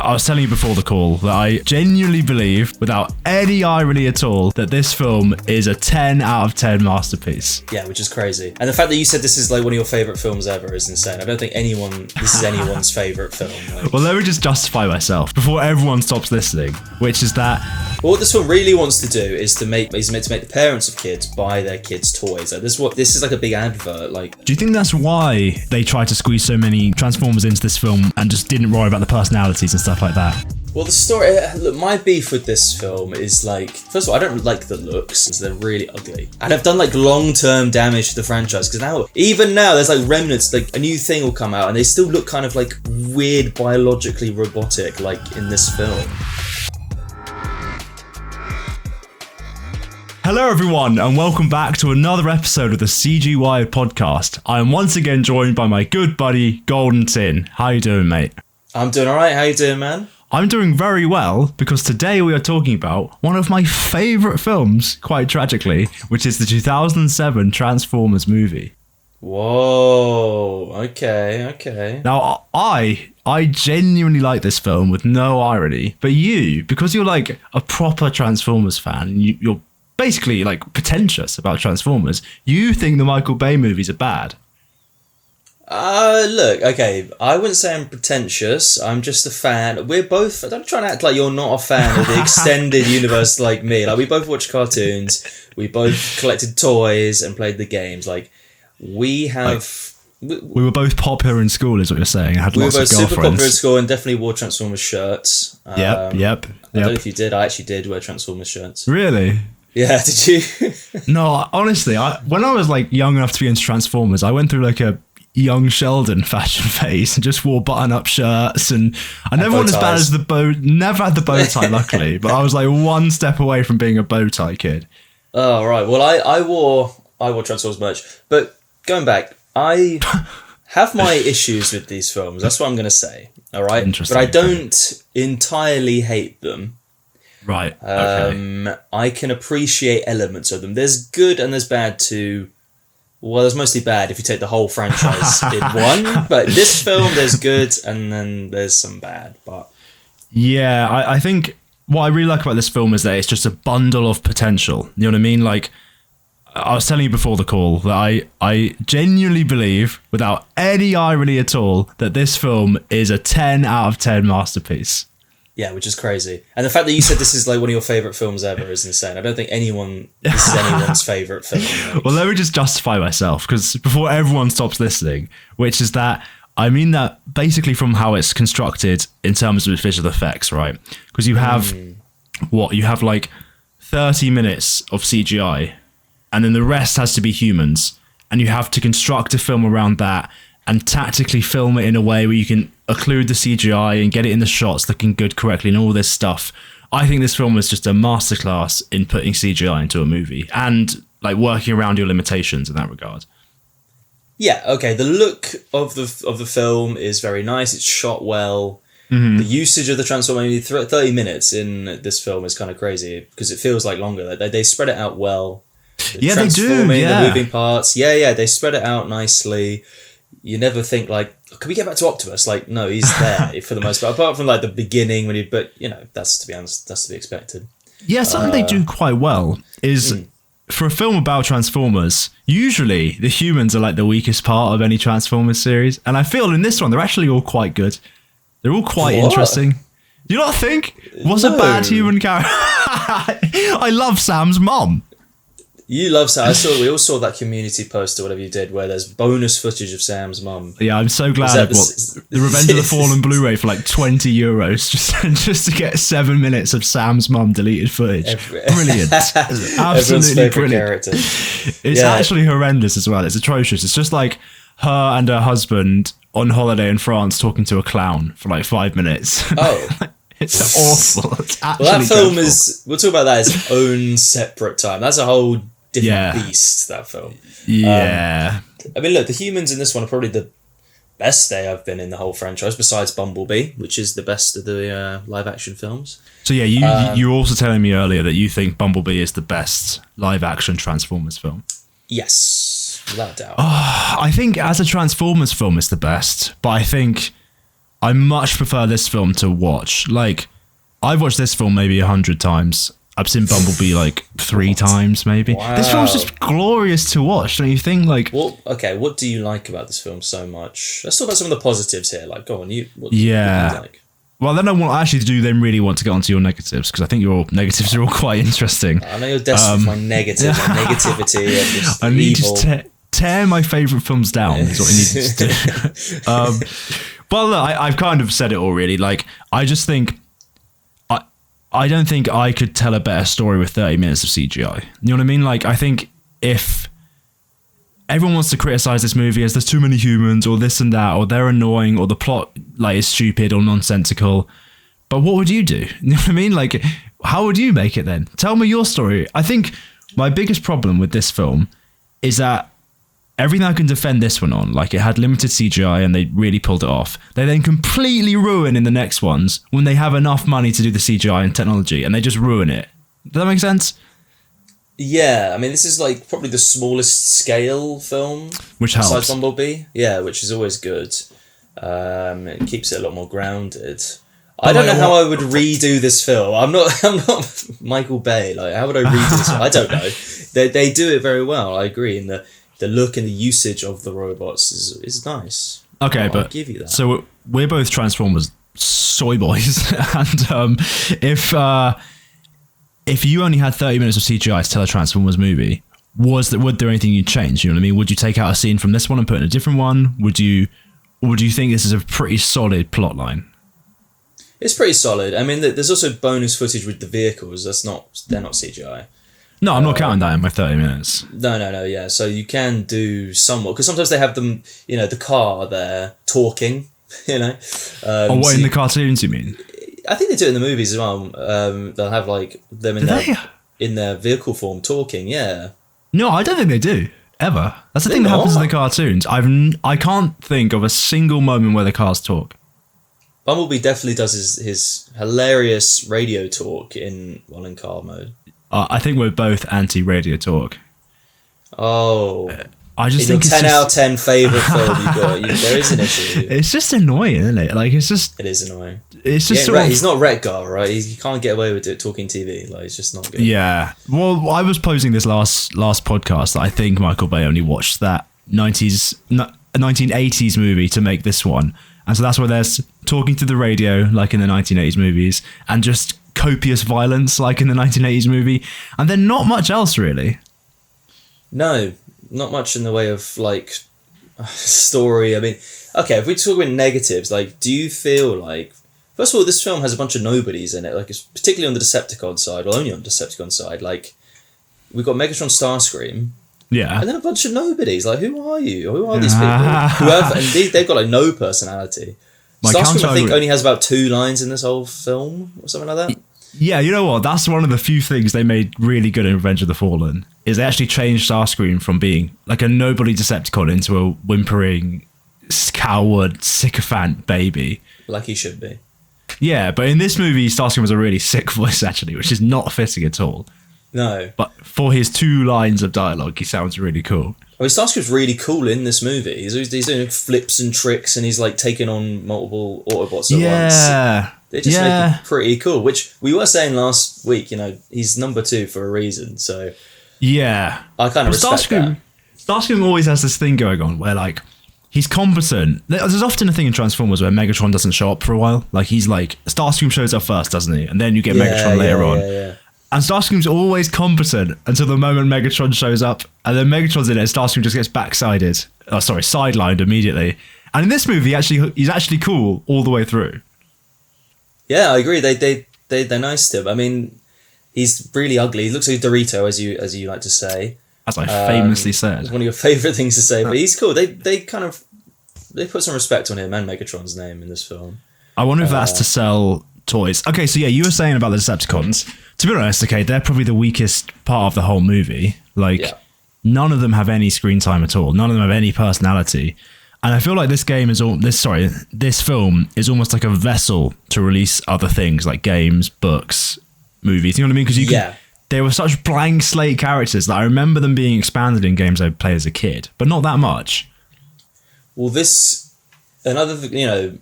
I was telling you before the call that I genuinely believe, without any irony at all, that this film is a 10 out of 10 masterpiece. Yeah, which is crazy. And the fact that you said this is like one of your favourite films ever is insane. I don't think this is anyone's favourite film. Like. Well, let me just justify myself before everyone stops listening, which is that... Well, what this film really wants to do is meant to make the parents of kids buy their kids toys. Like, this is like a big advert. Like, do you think that's why they tried to squeeze so many Transformers into this film and just didn't worry about the personalities and stuff like that? Well, the story... Look, my beef with this film is, like... First of all, I don't like the looks, because they're really ugly. And I've done, like, long-term damage to the franchise, because even now, there's, like, remnants, like, a new thing will come out, and they still look kind of, like, weird, biologically robotic, like, in this film. Hello everyone, and welcome back to another episode of the CG Wired podcast. I am once again joined by my good buddy, Golden Tin. How you doing, mate? I'm doing alright, how you doing, man? I'm doing very well, because today we are talking about one of my favourite films, quite tragically, which is the 2007 Transformers movie. Whoa, okay. Now, I genuinely like this film with no irony, but you, because you're like a proper Transformers fan, you're basically like pretentious about Transformers, you think the Michael Bay movies are bad. Look, okay, I wouldn't say I'm pretentious, I'm just a fan. We're both, don't try and act like you're not a fan of the extended universe like me. Like, we both watched cartoons, we both collected toys and played the games. Like, we have... We were both popular in school, is what you're saying. I had lots of girlfriends. We were both super popular in school and definitely wore Transformers shirts. Yep. I don't know if you did, I actually did wear Transformers shirts. Really? Yeah, did you? No, honestly, when I was like young enough to be into Transformers, I went through like a young Sheldon fashion phase and just wore button-up shirts, and I never went as bad as never had the bow tie, luckily, but I was like one step away from being a bow tie kid. Oh, right. Well, I wore Transformers merch, but going back, I have my issues with these films. That's what I'm going to say. All right. Interesting. But I don't entirely hate them. Right. Okay. I can appreciate elements of them. There's good and there's bad too. Well, there's mostly bad if you take the whole franchise in one. But this film, there's good and then there's some bad. But yeah, I think what I really like about this film is that it's just a bundle of potential. You know what I mean? Like, I was telling you before the call that I genuinely believe, without any irony at all, that this film is a 10 out of 10 masterpiece. Yeah, which is crazy. And the fact that you said this is like one of your favourite films ever is insane. I don't think this is anyone's favourite film. Like. Well, let me just justify myself, because before everyone stops listening, which is that I mean that basically from how it's constructed in terms of its visual effects, right? Because you have, you have like 30 minutes of CGI, and then the rest has to be humans, and you have to construct a film around that and tactically film it in a way where you can occlude the CGI and get it in the shots looking good correctly and all this stuff. I think this film is just a masterclass in putting CGI into a movie and like working around your limitations in that regard. Yeah, okay. The look of the film is very nice. It's shot well. Mm-hmm. The usage of the Transformers, 30 minutes in this film is kind of crazy because it feels like longer. They spread it out well. Yeah, they do. Yeah. The moving parts. Yeah, they spread it out nicely. You never think like, can we get back to Optimus? Like, no, he's there for the most part. Apart from like the beginning but you know, that's to be honest, that's to be expected. Yeah, something they do quite well is for a film about Transformers, usually the humans are like the weakest part of any Transformers series. And I feel in this one, they're actually all quite good. They're all quite interesting. Do you not think? What's a bad human character? I love Sam's mom. You love Sam. We all saw that Community post or whatever you did where there's bonus footage of Sam's mum. Yeah, I'm so glad I bought the Revenge of the Fallen Blu-ray for like €20 just to get 7 minutes of Sam's mum deleted footage. Brilliant. Absolutely brilliant. It's actually horrendous as well. It's atrocious. It's just like her and her husband on holiday in France talking to a clown for like 5 minutes. Oh. It's awful. It's actually that film dreadful. We'll talk about that as its own separate time. That's a whole different beast, that film. Yeah. I mean, look, the humans in this one are probably the best they have been in the whole franchise, besides Bumblebee, which is the best of the live-action films. So yeah, you were also telling me earlier that you think Bumblebee is the best live-action Transformers film. Yes, without doubt. I think as a Transformers film, it's the best, but I think I much prefer this film to watch. Like, I've watched this film maybe 100 times. I've seen Bumblebee like 3 times, maybe. Wow. This film's just glorious to watch, don't you think? Like, what do you like about this film so much? Let's talk about some of the positives here. Like, go on, what do you like? Well, then I really want to get onto your negatives, because I think your negatives are all quite interesting. I know you're desperate for my negatives, my negativity. And I need to tear my favourite films down, is what I need to do. Well, look, I've kind of said it all, really. Like, I just think... I don't think I could tell a better story with 30 minutes of CGI. You know what I mean? Like, I think if everyone wants to criticize this movie as there's too many humans or this and that, or they're annoying, or the plot like is stupid or nonsensical, but what would you do? You know what I mean? Like, how would you make it then? Tell me your story. I think my biggest problem with this film is that everything I can defend this one on, like it had limited CGI and they really pulled it off, they then completely ruin in the next ones when they have enough money to do the CGI and technology, and they just ruin it. Does that make sense? Yeah, I mean, this is like probably the smallest scale film, which helps. Besides Bumblebee, yeah, which is always good. It keeps it a lot more grounded. I don't know how I would redo this film. I'm not Michael Bay. Like, how would I redo this film? I don't know. They do it very well. I agree, and the look and the usage of the robots is nice. Okay, I'll give you that. So we're both Transformers soy boys, and if you only had 30 minutes of CGI to tell a Transformers movie, would there anything you'd change? You know what I mean? Would you take out a scene from this one and put in a different one? Or would you think this is a pretty solid plot line? It's pretty solid. I mean, there's also bonus footage with the vehicles. They're not CGI. No, I'm not counting that in my 30 minutes. No, yeah. So you can do somewhat, because sometimes they have them, the car there talking, What, in the cartoons, you mean? I think they do it in the movies as well. They'll have like them in their vehicle form talking, yeah. No, I don't think they do, ever. That's the thing that happens in the cartoons. I can't think of a single moment where the cars talk. Bumblebee definitely does his hilarious radio talk in car mode. I think we're both anti-radio talk. Oh. I just in think your 10 out of 10 favourite film there is an issue. It's just annoying, isn't it? Like, it is annoying. It's just he's not Retgar, right? He can't get away with it talking TV. Like, it's just not good. Yeah. Well, I was posing this last podcast that I think Michael Bay only watched that 1980s movie to make this one. And so that's where there's talking to the radio, like in the 1980s movies, and just copious violence, like in the 1980s movie. And then not much else, really. No, not much in the way of, like, story. I mean, okay, if we talk about negatives, like, do you feel like... First of all, this film has a bunch of nobodies in it, like, it's particularly on the Decepticon side, or only on the Decepticon side. Like, we've got Megatron Starscream, yeah, and then a bunch of nobodies. Like, who are you? Who are these people? They've got, like, no personality. Starscream, I think, only has about 2 lines in this whole film, or something like that. Yeah, you know what? That's one of the few things they made really good in Revenge of the Fallen, is they actually changed Starscream from being like a nobody Decepticon into a whimpering, coward, sycophant baby. Like he should be. Yeah, but in this movie, Starscream has a really sick voice, actually, which is not fitting at all. No. But for his 2 lines of dialogue, he sounds really cool. I mean, Starscream's really cool in this movie. He's doing flips and tricks, and he's like taking on multiple Autobots at once. They just make it pretty cool, which we were saying last week, he's number 2 for a reason, so... Yeah. I kind of respect that. Starscream always has this thing going on where, like, he's competent. There's often a thing in Transformers where Megatron doesn't show up for a while. Like, he's like... Starscream shows up first, doesn't he? And then you get Megatron later on. Yeah. And Starscream's always competent until the moment Megatron shows up, and then Megatron's in it, and Starscream just gets sidelined immediately. And in this movie, he's actually cool all the way through. Yeah, I agree. They're nice to him. I mean, he's really ugly. He looks like a Dorito, as you like to say. As I famously said. It's one of your favourite things to say, but he's cool. They put some respect on him and Megatron's name in this film. I wonder if that's to sell toys. Okay, so yeah, you were saying about the Decepticons. To be honest, okay, they're probably the weakest part of the whole movie. Like, none of them have any screen time at all. None of them have any personality. And I feel like this film is almost like a vessel to release other things like games, books, movies. You know what I mean? Because they were such blank slate characters that I remember them being expanded in games I played as a kid, but not that much. Well, another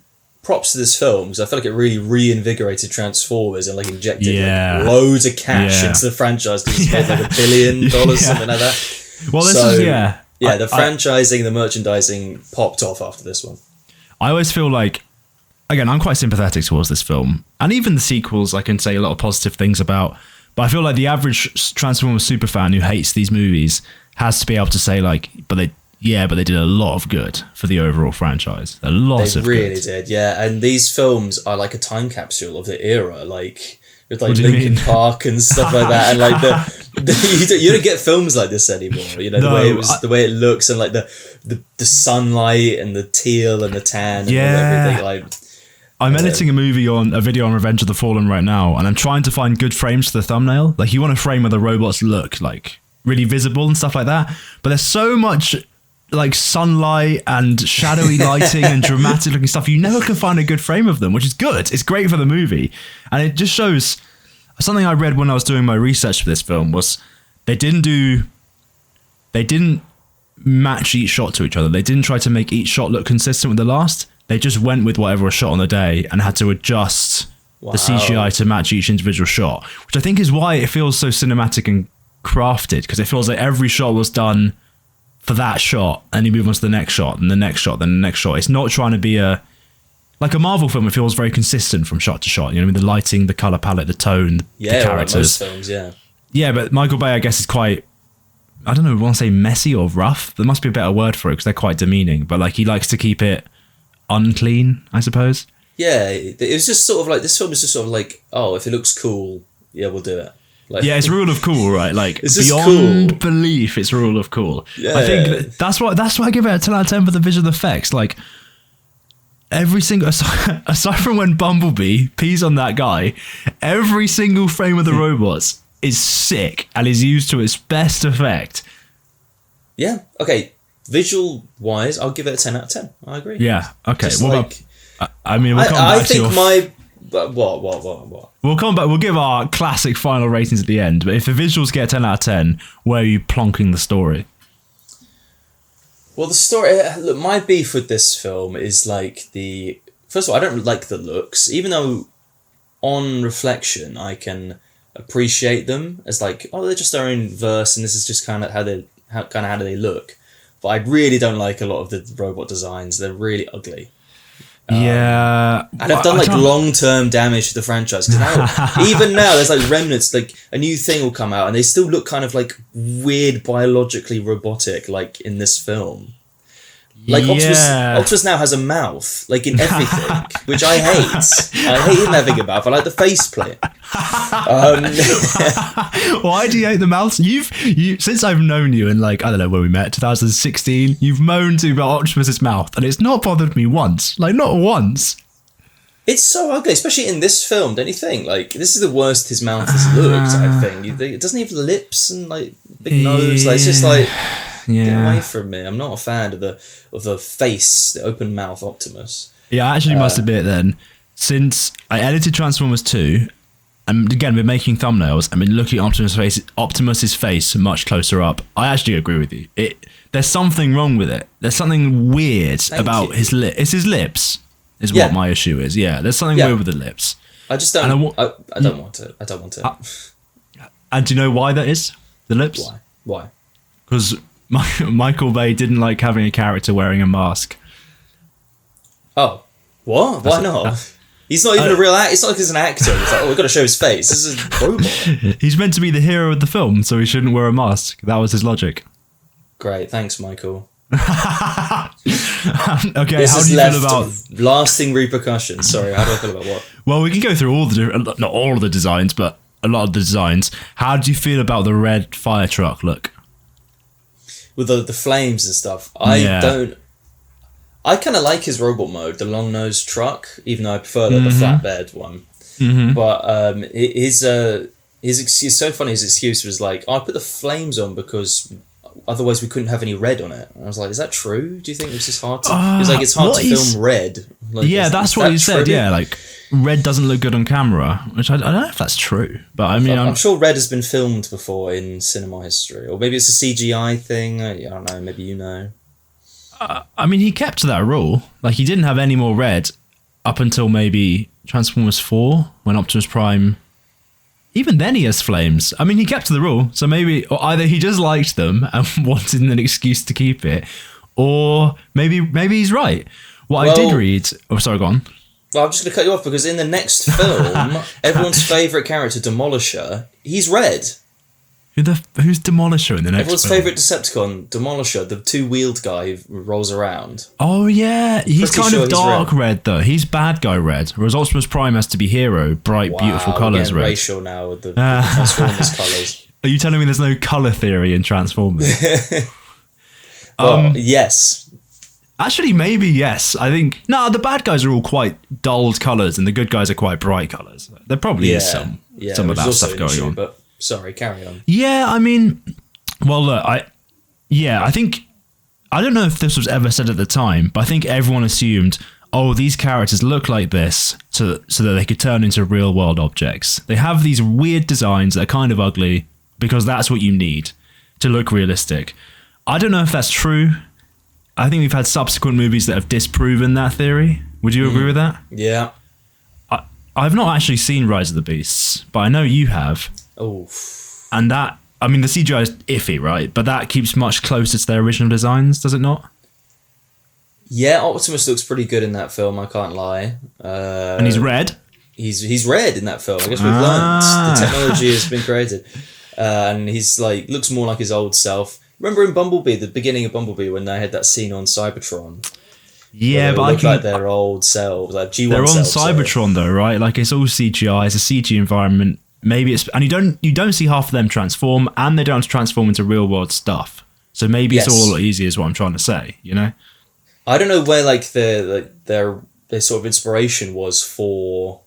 props to this film because I feel like it really reinvigorated Transformers and like injected Yeah. like, loads of cash Yeah. into the franchise because it's made like $1 billion, something like that. Well, this So, is yeah. the franchising, the merchandising popped off after this one. I always feel like, again, I'm quite sympathetic towards this film, and even the sequels I can say a lot of positive things about, but I feel like the average Transformers superfan who hates these movies has to be able to say like, but they did a lot of good for the overall franchise. A lot They of really good. did, yeah. And these films are like a time capsule of the era, like with like What do you Linkin mean? Park and stuff like that. And like you don't get films like this anymore. You know, the way it looks and like the sunlight and the teal and the tan and everything. Like I'm editing a video on Revenge of the Fallen right now, and I'm trying to find good frames for the thumbnail. Like, you want a frame where the robots look like really visible and stuff like that, but there's so much like sunlight and shadowy lighting and dramatic looking stuff. You never can find a good frame of them, which is good. It's great for the movie, and it just shows something I read when I was doing my research for this film was they didn't match each shot to each other. They didn't try to make each shot look consistent with the last. They just went with whatever was shot on the day and had to adjust the CGI to match each individual shot, which I think is why it feels so cinematic and crafted, because it feels like every shot was done for that shot, and you move on to the next shot, and the next shot, then the next shot. It's not trying to be like a Marvel film. It feels very consistent from shot to shot. You know what I mean? The lighting, the color palette, the tone, the characters. Most films, yeah. Yeah, but Michael Bay, I guess, is quite, I don't know, I want to say messy or rough. There must be a better word for it because they're quite demeaning. But like, he likes to keep it unclean, I suppose. Yeah, it was just sort of like, this film is just sort of like, oh, if it looks cool, yeah, we'll do it. Like, yeah, it's rule of cool, right? Like, it's just beyond cool. belief, it's rule of cool. Yeah. I think that's why I give it a 10 out of 10 for the visual effects. Like, every single, aside from when Bumblebee pees on that guy, every single frame of the robots is sick and is used to its best effect. Yeah, okay. Visual wise, I'll give it a 10 out of 10. I agree. Yeah, okay. Just What like, about, I mean, we'll come back I to think your... What? We'll come back. We'll give our classic final ratings at the end. But if the visuals get 10 out of 10, where are you plonking the story? Well, the story... Look, my beef with this film is like the... First of all, I don't like the looks. Even though, on reflection, I can appreciate them as like, oh, they're just their own verse and this is just kind of how do they look. But I really don't like a lot of the robot designs. They're really ugly. Yeah. And I've done like long-term damage to the franchise because even now there's like remnants, like a new thing will come out and they still look kind of like weird biologically robotic like in this film. Like Optimus now has a mouth like in everything, which I hate. I hate him having a mouth. I like the faceplate. Why do you hate the mouth? You since I've known you in like, I don't know when we met, 2016, you've moaned about Optimus's mouth and it's not bothered me once. Like, not once. It's so ugly, especially in this film, don't you think? Like, this is the worst his mouth has looked, I think. It doesn't have lips and like big nose. Like, it's just like, get away from me. I'm not a fan of the face, the open mouth Optimus. Yeah, I actually must admit then, since I edited Transformers 2, and again, been making thumbnails, I've been looking at Optimus's face much closer up. I actually agree with you. There's something wrong with it. There's something weird about his lip. It's his lips, is what my issue is. Yeah, there's something weird with the lips. I just don't. I don't want it. I don't want it. And do you know why that is? The lips? Why? Because Michael Bay didn't like having a character wearing a mask. Oh, what? Why not? He's not even a real actor. It's not like he's an actor. It's like, oh, we've got to show his face. This is a robot. He's meant to be the hero of the film, so he shouldn't wear a mask. That was his logic. Great, thanks, Michael. Okay, this how has do you feel about lasting repercussions? Sorry, how do I feel about what? Well, we can go through all the not all of the designs, but a lot of the designs. How do you feel about the red fire truck look? With the flames and stuff, I kind of like his robot mode, the long nosed truck, even though I prefer the flatbed one. But his excuse, so funny. His excuse was like, "Oh, I put the flames on because otherwise we couldn't have any red on it." And I was like, "Is that true? Do you think it was just hard to?" He was like, "It's hard to film red." Like, yeah, that's what he said. Yeah, like red doesn't look good on camera, which I don't know if that's true. But I mean, I'm sure red has been filmed before in cinema history, or maybe it's a CGI thing. I don't know. Maybe you know. I mean, he kept to that rule. Like, he didn't have any more red up until maybe Transformers 4, when Optimus Prime... Even then he has flames. I mean, he kept to the rule, so maybe or either he just liked them and wanted an excuse to keep it, or maybe he's right. What I did read... Oh, sorry, go on. Well, I'm just going to cut you off because in the next film, everyone's favourite character, Demolisher, he's red. Who's Demolisher in the next Everyone's film? favourite Decepticon, Demolisher, the two-wheeled guy who rolls around. Oh, yeah. He's Pretty kind sure of he's dark red. red, though. He's bad guy red, whereas Optimus Prime has to be hero, bright, beautiful Wow, colours we're getting red. racial now with the Transformers colours. Are you telling me there's no colour theory in Transformers? Well, yes. Actually, maybe yes. I think... No, the bad guys are all quite dulled colours and the good guys are quite bright colours. There probably is some of that stuff going on. But sorry, carry on. Yeah, I mean... Well, look, I think... I don't know if this was ever said at the time, but I think everyone assumed, oh, these characters look like this so that they could turn into real-world objects. They have these weird designs that are kind of ugly because that's what you need to look realistic. I don't know if that's true. I think we've had subsequent movies that have disproven that theory. Would you agree with that? Yeah. I've not actually seen Rise of the Beasts, but I know you have. Oh. And that... I mean, the CGI is iffy, right? But that keeps much closer to their original designs, does it not? Yeah, Optimus looks pretty good in that film, I can't lie. And he's red? He's red in that film. I guess we've learned. The technology has been created. And he's like looks more like his old self. Remember in Bumblebee, the beginning of Bumblebee, when they had that scene on Cybertron? Yeah, but I look like their old selves, like G1 they're on selves, Cybertron though, right? Like it's all CGI, it's a CG environment. Maybe it's... And you don't see half of them transform, and they don't transform into real world stuff. So maybe it's all a lot easier is what I'm trying to say, you know? I don't know where like their sort of inspiration was for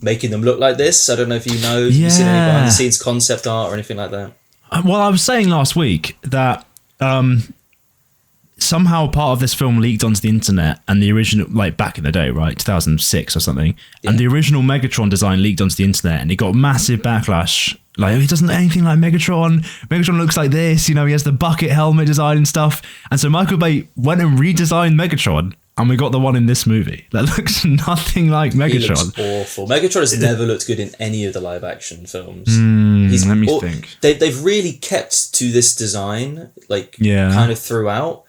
making them look like this. I don't know if you know, have you seen any behind the scenes concept art or anything like that? Well, I was saying last week that somehow part of this film leaked onto the internet, and the original, like back in the day, right, 2006 or something, and the original Megatron design leaked onto the internet, and it got massive backlash. Like, he doesn't look anything like Megatron. Megatron looks like this, you know, he has the bucket helmet design and stuff. And so Michael Bay went and redesigned Megatron, and we got the one in this movie that looks nothing like Megatron. He looks awful. Megatron has never looked good in any of the live action films. Let me think. They've really kept to this design, like kind of throughout.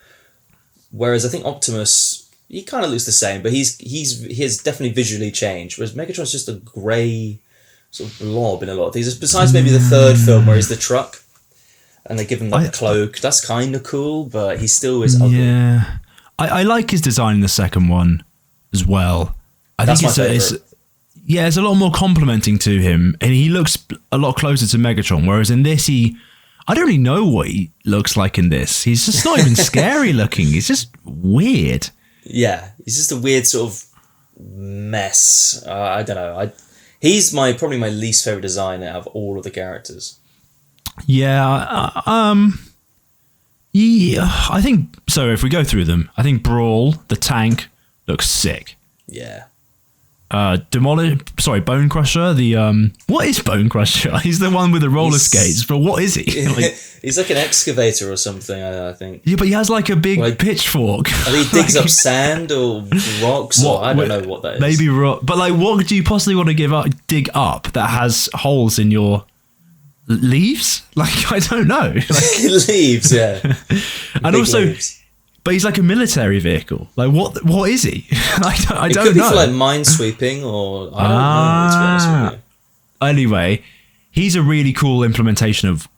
Whereas I think Optimus, he kind of looks the same, but he has definitely visually changed. Whereas Megatron's just a grey sort of blob in a lot of things. Besides maybe the third film where he's the truck, and they give him like the cloak. That's kind of cool, but he still is ugly. Yeah, I like his design in the second one as well. That's my favourite. It's a lot more complimenting to him, and he looks a lot closer to Megatron. Whereas in this, I don't really know what he looks like in this. He's just not even scary looking. He's just weird. Yeah, he's just a weird sort of mess. I don't know. He's probably my least favourite design out of all of the characters. Yeah, I think so. If we go through them, I think Brawl, the tank, looks sick. Yeah. Bone Crusher. What is Bone Crusher? He's the one with the roller skates, but what is he? He's like an excavator or something, I think. Yeah, but he has like a big pitchfork. I think he digs up sand or rocks, or I don't know what that is. Maybe rock. But like, what do you possibly want to dig up that has holes in your leaves? Like, I don't know. Leaves, yeah. And also, leaves. But he's like a military vehicle. Like, what is he? I don't know. It could be for like minesweeping, or I don't know, to be honest with you. Anyway, he's a really cool implementation of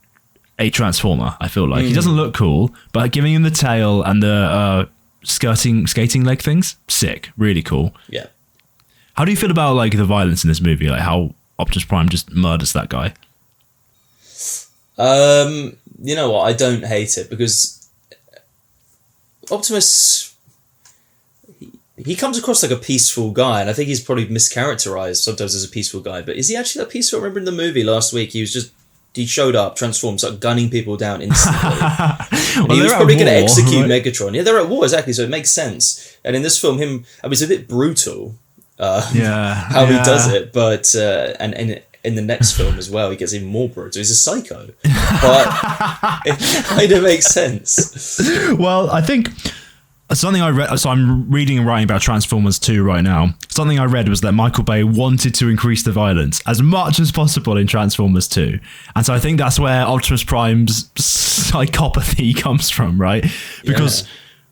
a Transformer, I feel like. He doesn't look cool, but giving him the tail and the skating leg things, sick. Really cool. Yeah. How do you feel about like the violence in this movie? Like how Optimus Prime just murders that guy? You know what? I don't hate it because Optimus, he comes across like a peaceful guy, and I think he's probably mischaracterized sometimes as a peaceful guy, but is he actually that peaceful? I remember in the movie last week, he showed up, transformed, started gunning people down instantly. Well, he was probably going to execute Megatron. Yeah, they're at war, exactly, so it makes sense. And in this film, it's a bit brutal how he does it, but and in the next film as well, he gets even more brutal. He's a psycho. But it kind of makes sense. Well, I think something I read, so I'm reading and writing about Transformers 2 right now. Something I read was that Michael Bay wanted to increase the violence as much as possible in Transformers 2. And so I think that's where Optimus Prime's psychopathy comes from, right? Because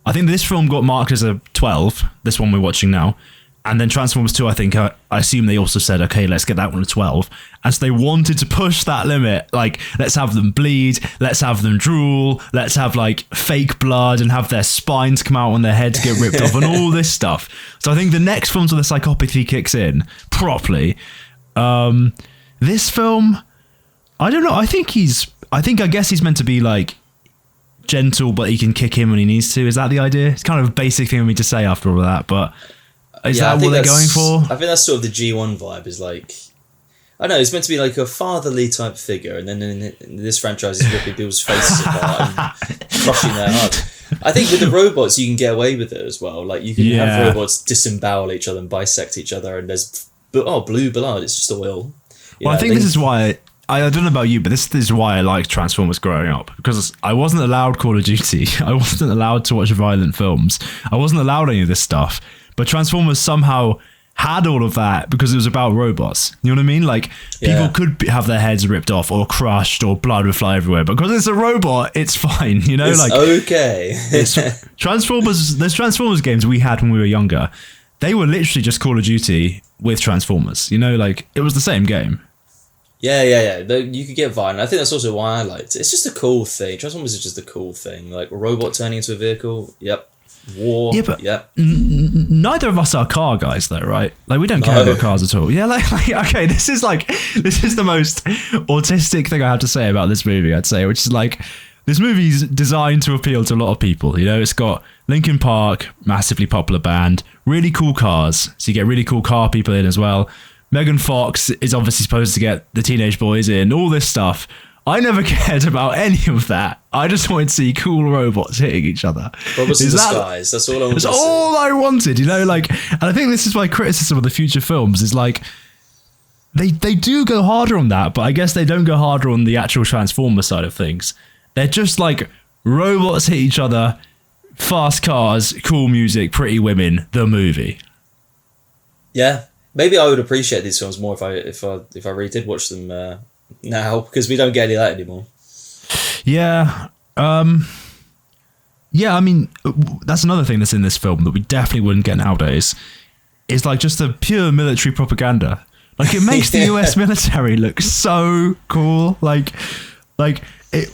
I think this film got marked as a 12, this one we're watching now. And then Transformers 2, I think, I assume they also said, okay, let's get that one to 12. And so they wanted to push that limit. Like, let's have them bleed, let's have them drool, let's have, like, fake blood and have their spines come out when their heads get ripped off and all this stuff. So I think the next films where the psychopathy kicks in properly. This film, I don't know. I guess he's meant to be, like, gentle, but he can kick him when he needs to. Is that the idea? It's kind of a basic thing for me to say after all that, but... Is that what they're going for? I think that's sort of the G1 vibe, is like, I don't know, it's meant to be like a fatherly type figure, and then in this franchise he's ripping people's faces apart and crushing their heart. I think with the robots you can get away with it as well. Like, you can have robots disembowel each other and bisect each other, and there's blue blood, it's just oil. I think this is why... I don't know about you, but this is why I liked Transformers growing up, because I wasn't allowed Call of Duty. I wasn't allowed to watch violent films. I wasn't allowed any of this stuff. But Transformers somehow had all of that because it was about robots. You know what I mean? Like, people could have their heads ripped off or crushed or blood would fly everywhere. But because it's a robot, it's fine. You know, it's like, okay. It's Transformers. There's Transformers games we had when we were younger. They were literally just Call of Duty with Transformers. You know, like, it was the same game. Yeah. You could get violent. I think that's also why I liked it. It's just a cool thing. Transformers is just a cool thing. Like, a robot turning into a vehicle. Yep. War. Yeah, but neither of us are car guys, though, right? Like, we don't care about cars at all. Yeah, like okay, this is the most autistic thing I have to say about this movie, I'd say, which is like, this movie's designed to appeal to a lot of people. You know, it's got Linkin Park, massively popular band, really cool cars, so you get really cool car people in as well. Megan Fox is obviously supposed to get the teenage boys in, all this stuff. I never cared about any of that. I just wanted to see cool robots hitting each other. Robots in disguise. That's all I wanted. That's all I wanted, you know. Like, and I think this is my criticism of the future films is like, they do go harder on that, but I guess they don't go harder on the actual Transformer side of things. They're just like, robots hit each other, fast cars, cool music, pretty women, the movie. Yeah, maybe I would appreciate these films more if I really did watch them. Now, because we don't get any of that anymore. Yeah. Yeah, I mean, that's another thing that's in this film that we definitely wouldn't get nowadays. Is like just the pure military propaganda. Like, it makes the US military look so cool. Like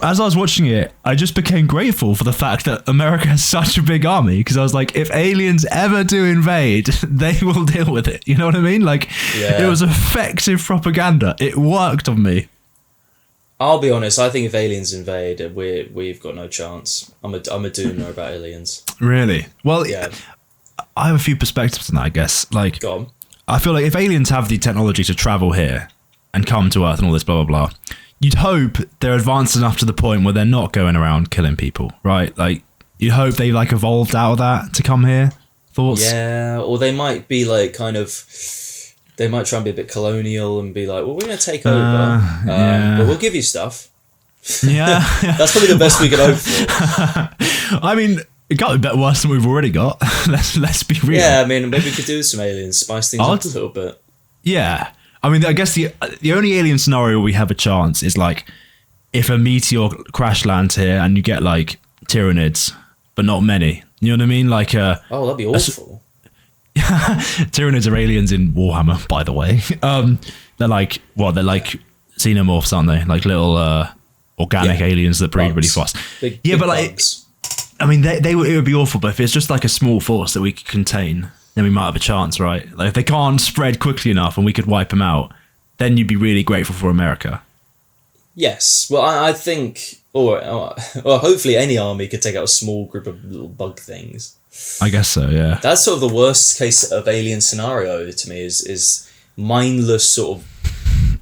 as I was watching it, I just became grateful for the fact that America has such a big army, because I was like, if aliens ever do invade, they will deal with it. You know what I mean? Like, it was effective propaganda. It worked on me. I'll be honest, I think if aliens invade, we've got no chance. I'm a doomer about aliens. Really? Well, yeah. I have a few perspectives on that, I guess. Like, go on. I feel like if aliens have the technology to travel here and come to Earth and all this blah, blah, blah, you'd hope they're advanced enough to the point where they're not going around killing people, right? Like, you'd hope they, like, evolved out of that to come here. Thoughts? Yeah, or they might be, like, kind of... They might try and be a bit colonial and be like, well, we're going to take over, but we'll give you stuff. Yeah. That's probably the best we can hope for. I mean, it got a bit worse than we've already got. Let's be real. Yeah, I mean, maybe we could do some aliens, spice things up a little bit. Yeah. I mean, I guess the only alien scenario we have a chance is, like, if a meteor crash lands here and you get, like, Tyranids, but not many. You know what I mean? Like, that'd be awful. Tyranids are aliens in Warhammer, by the way. They're like, they're like xenomorphs, aren't they? Like little organic aliens that breed really fast. Big but like, bugs. I mean, it would be awful, but if it's just like a small force that we could contain, then we might have a chance, right? Like, if they can't spread quickly enough and we could wipe them out, then you'd be really grateful for America. Yes. Well, I think, or hopefully any army could take out a small group of little bug things. I guess so, yeah. That's sort of the worst case of alien scenario to me is mindless sort of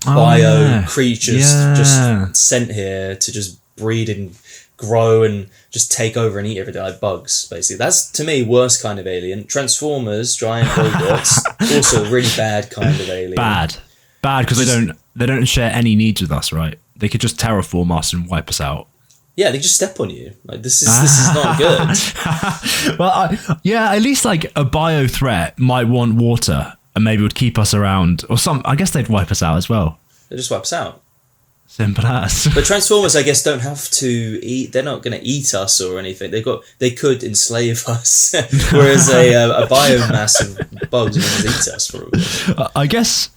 bio creatures just sent here to just breed and grow and just take over and eat everything, like bugs, basically. That's, to me, worst kind of alien. Transformers, giant robots, also really bad kind of alien. Bad because they don't share any needs with us, right? They could just terraform us and wipe us out. Yeah, they just step on you. Like this is not good. Well, at least like a bio threat might want water and maybe would keep us around, or some. I guess they'd wipe us out as well. They just wipe us out. Simple as. But Transformers, I guess, don't have to eat. They're not going to eat us or anything. They could enslave us, whereas a biomass of bugs would eat us. Probably. I guess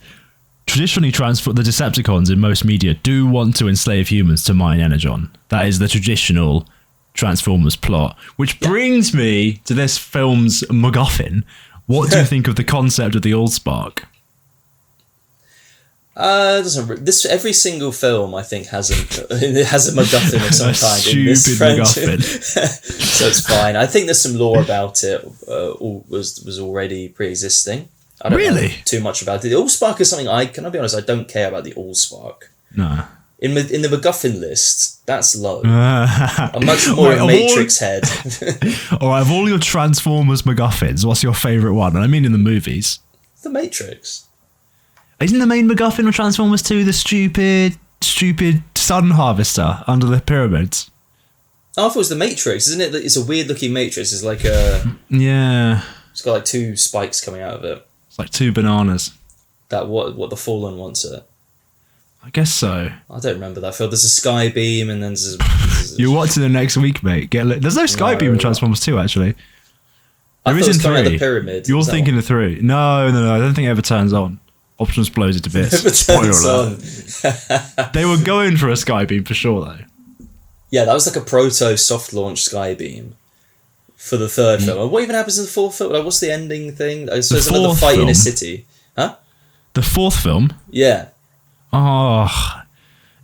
traditionally, the Decepticons in most media do want to enslave humans to mine energon. That is the traditional Transformers plot. Which brings me to this film's MacGuffin. What do you think of the concept of the Allspark? Every single film I think has a MacGuffin of some kind in this franchise, so it's fine. I think there's some lore about it. Was already pre-existing. I don't know too much about it. The Allspark is something I'll be honest, I don't care about the Allspark. No. In the MacGuffin list, that's low. I'm much more a Matrix head. All right, of all your Transformers MacGuffins, what's your favourite one? And I mean in the movies. The Matrix. Isn't the main MacGuffin of Transformers 2 the stupid sun harvester under the pyramids? Oh, I thought it was the Matrix, isn't it? It's a weird looking Matrix. It's like a... Yeah. It's got like two spikes coming out of it. It's like two bananas. That what the Fallen wants it. I guess so. I don't remember that film. There's a sky beam and then there's You're watching it next week, mate. There's no sky beam in Transformers 2, actually. There is in 3. The pyramid. You're thinking of 3. No, I don't think it ever turns on. Optimus blows it to bits. Spoiler alert. They were going for a sky beam for sure, though. Yeah, that was like a proto soft launch sky beam for the third film. And what even happens in the fourth film? Like, what's the ending thing? So there's another fight in a city. Huh? The fourth film? Yeah. Oh,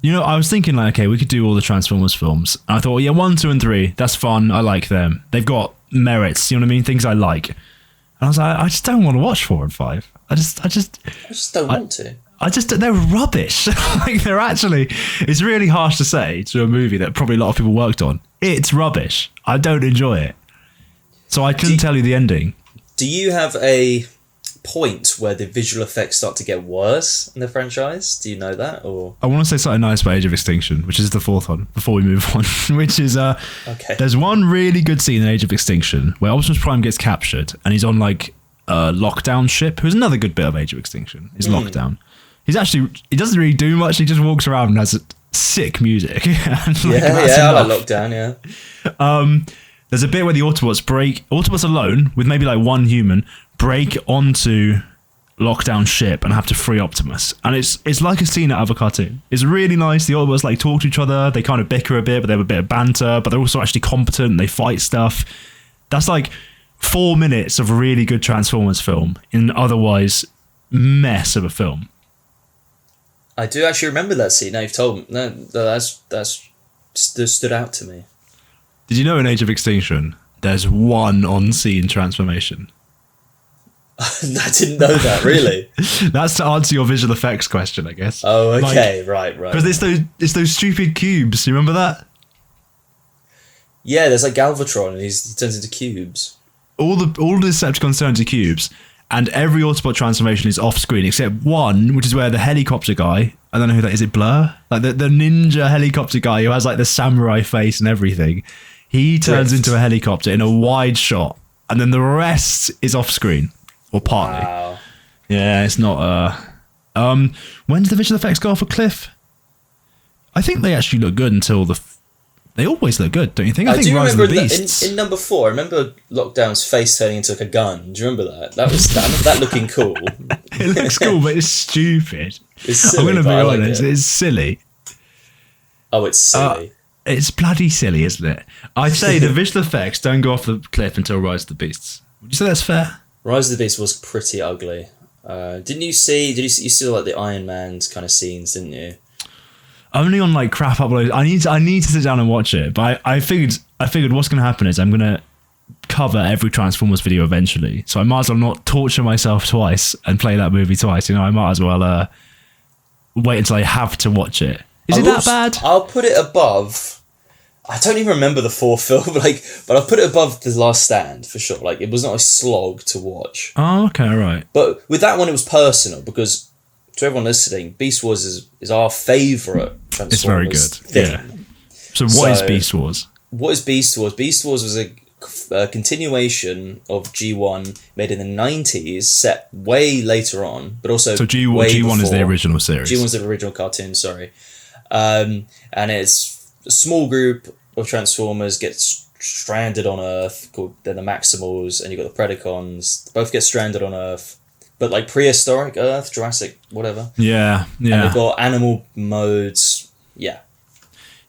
I was thinking like, okay, we could do all the Transformers films. And I thought, 1, 2, and 3, that's fun. I like them. They've got merits. You know what I mean? Things I like. And I was like, I just don't want to watch 4 and 5. I just don't want to. They're rubbish. Like they're actually, it's really harsh to say to a movie that probably a lot of people worked on. It's rubbish. I don't enjoy it. So I couldn't tell you the ending. Do you have a point where the visual effects start to get worse in the franchise? Do you know that? Or I want to say something nice about Age of Extinction, which is the fourth one, before we move on, which is okay. There's one really good scene in Age of Extinction where Optimus Prime gets captured and he's on like a lockdown ship, who's another good bit of Age of Extinction, is Lockdown. He doesn't really do much, he just walks around and has sick music. And, like, I like Lockdown, yeah. There's a bit where the Autobots alone, with maybe like one human, break onto Lockdown ship and have to free Optimus. And it's like a scene out of a cartoon. It's really nice. The Autobots like talk to each other, they kind of bicker a bit, but they have a bit of banter, but they're also actually competent, they fight stuff. That's like 4 minutes of a really good Transformers film in an otherwise mess of a film. I do actually remember that scene. Now you've told me. No, that's stood out to me. Did you know in Age of Extinction, there's one on-scene transformation? I didn't know that, really. That's to answer your visual effects question, I guess. Oh, okay, right. Because it's those stupid cubes. You remember that? Yeah, there's like Galvatron, and he turns into cubes. All the Decepticons turn into cubes, and every Autobot transformation is off-screen except one, which is where the helicopter guy, I don't know who that is, it Blur? Like the ninja helicopter guy who has like the samurai face and everything. He turns into a helicopter in a wide shot, and then the rest is off-screen, or partly. Wow. Yeah, it's not... when did the visual effects go off a cliff? I think they actually look good until they always look good, don't you think? I think Rise of the Beasts. In number 4, I remember Lockdown's face turning into like a gun. Do you remember that? That looking cool. It looks cool, but it's stupid. It's silly, I'm going to be honest, it's silly. Oh, it's silly. It's bloody silly, isn't it? I'd say the visual effects don't go off the cliff until Rise of the Beasts. Would you say that's fair? Rise of the Beasts was pretty ugly. Did you see like the Iron Man's kind of scenes, didn't you? Only on like crap uploads. I need to sit down and watch it, but I figured what's going to happen is I'm going to cover every Transformers video eventually, so I might as well not torture myself twice and play that movie twice. I might as well wait until I have to watch it. Is it that bad? I'll put it above. I don't even remember the fourth film, but I'll put it above The Last Stand for sure. Like, it was not a slog to watch. Oh, okay, right. But with that one, it was personal because to everyone listening, Beast Wars is our favourite Transformers. It's very good. Thing. Yeah. So what is Beast Wars? What is Beast Wars? Beast Wars was a continuation of G1 made in the 90s, set way later on, but also so G1 is the original series. G1 is the original cartoon, sorry. And it's a small group of Transformers gets stranded on Earth, called they're the Maximals, and you've got the Predacons. Both get stranded on Earth, but like prehistoric Earth, Jurassic, whatever. Yeah. And they've got animal modes. Yeah.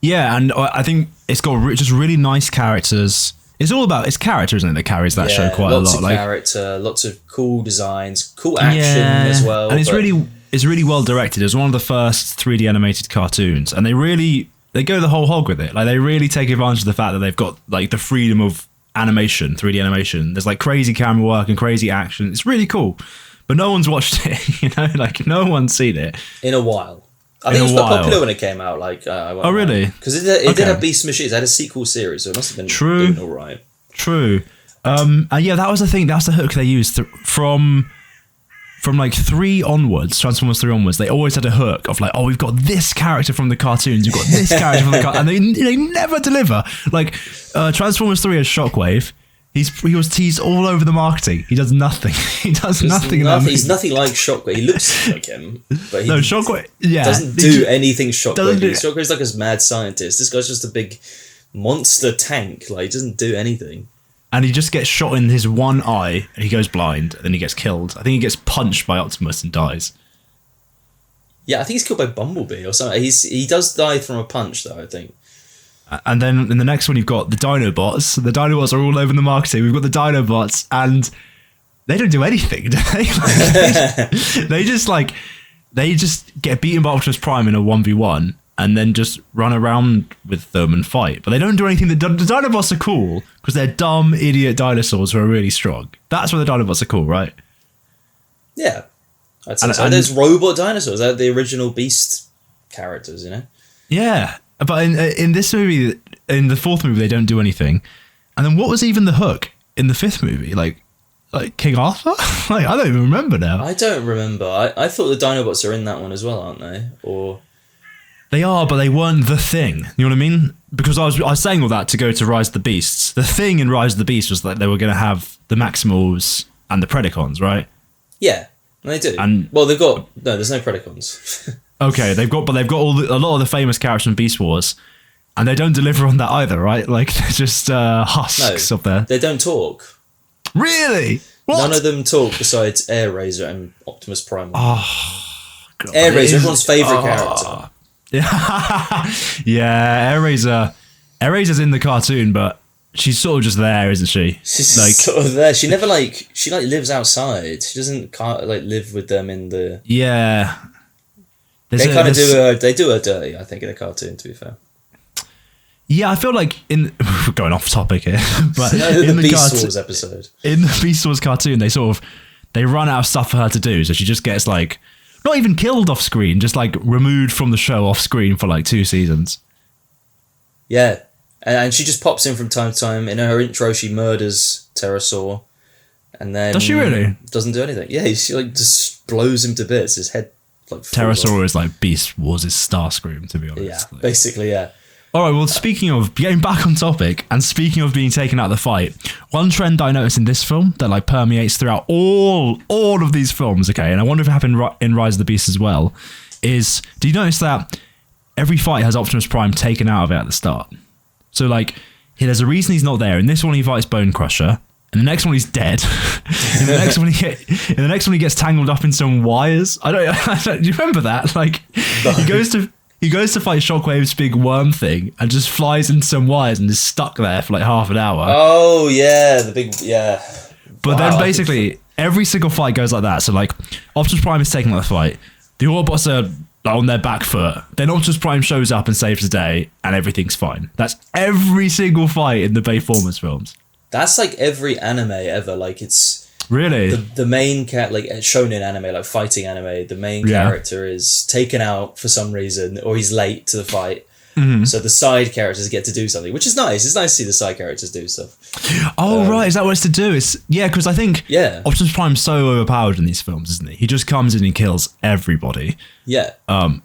Yeah, and I think it's got just really nice characters. It's all about its character, isn't it, that carries that show quite a lot. Lots of character, lots of cool designs, cool action as well. And it's really well directed. It was one of the first 3D animated cartoons, and they go the whole hog with it. Like, they really take advantage of the fact that they've got like the freedom of animation, 3D animation. There's like crazy camera work and crazy action. It's really cool, but no one's watched it. You know, like no one's seen it in a while. I think it was quite popular when it came out. Like, oh really? Because it did have Beast Machines. It had a sequel series, so it must have been doing all right. True. And yeah, that was the thing. That's the hook they used from like 3 onwards, Transformers 3 onwards. They always had a hook of like, oh, we've got this character from the cartoons, we've got this character from the cartoons, and they never deliver. Like Transformers 3 has Shockwave. He was teased all over the marketing. He does nothing. He does nothing. He's nothing like Shockwave. He looks like him, but he Shockwave. Yeah, doesn't do anything. Shockwave's like a mad scientist. This guy's just a big monster tank. Like, he doesn't do anything. And he just gets shot in his one eye, and he goes blind, and then he gets killed. I think he gets punched by Optimus and dies. Yeah, I think he's killed by Bumblebee or something. He does die from a punch, though, I think. And then in the next one, you've got the Dinobots. The Dinobots are all over the marketing. We've got the Dinobots, and they don't do anything, do they? They just get beaten by Optimus Prime in a 1v1, and then just run around with them and fight. But they don't do anything. The Dinobots are cool because they're dumb, idiot dinosaurs who are really strong. That's why the Dinobots are cool, right? Yeah. I'd say so. There's robot dinosaurs. They're the original Beast characters, you know? Yeah. But in this movie, in the 4th movie, they don't do anything. And then what was even the hook in the 5th movie? Like King Arthur? Like, I don't even remember now. I don't remember. I thought the Dinobots are in that one as well, aren't they? Or they are, but they weren't the thing. You know what I mean? Because I was saying all that to go to Rise of the Beasts. The thing in Rise of the Beasts was that they were going to have the Maximals and the Predacons, right? Yeah, they do. And there's no Predacons. Okay, they've got a lot of the famous characters from Beast Wars, and they don't deliver on that either, right? Like, they're just husks of there. They don't talk. Really? What? None of them talk besides Air Razor and Optimus Prime. Oh, God. Air Razor, everyone's favourite character. Yeah, Air Razor's in the cartoon, but she's sort of just there, isn't she? She's like, sort of there. She never she lives outside. She doesn't live with them in the... Yeah. They kind of do her dirty, I think, in the cartoon, to be fair. Yeah, I feel like we're going off topic here, but in the Beast Wars episode, in the Beast Wars cartoon, they run out of stuff for her to do, so she just gets like not even killed off screen, just like removed from the show off screen for like 2 seasons. Yeah, and she just pops in from time to time. In her intro, she murders Pterosaur, and then does she really? Doesn't do anything. Yeah, she like just blows him to bits. His head. Like Pterosaur is like Beast Wars' Starscream, to be honest. Yeah, basically, yeah. All right, well, speaking of getting back on topic and speaking of being taken out of the fight, one trend I noticed in this film that like permeates throughout all of these films, okay, and I wonder if it happened in Rise of the Beast as well, is, do you notice that every fight has Optimus Prime taken out of it at the start? So like, there's a reason he's not there. In this one, he fights Bone Crusher. In the next one, he's dead. In the next one, he gets tangled up in some wires. I don't. Do you remember that? Like, no. he goes to fight Shockwave's big worm thing and just flies into some wires and is stuck there for like half an hour. Oh yeah, But then basically every single fight goes like that. So like, Optimus Prime is taking the fight. The Autobots are on their back foot. Then Optimus Prime shows up and saves the day, and everything's fine. That's every single fight in the Bayformers films. That's like every anime ever. Like, it's really the main like shonen anime, like fighting anime. The main character is taken out for some reason, or he's late to the fight. Mm-hmm. So the side characters get to do something, which is nice. It's nice to see the side characters do stuff. Oh right, is that what it's to do? Because I think Optimus Prime's so overpowered in these films, isn't he? He just comes in and kills everybody. Yeah. And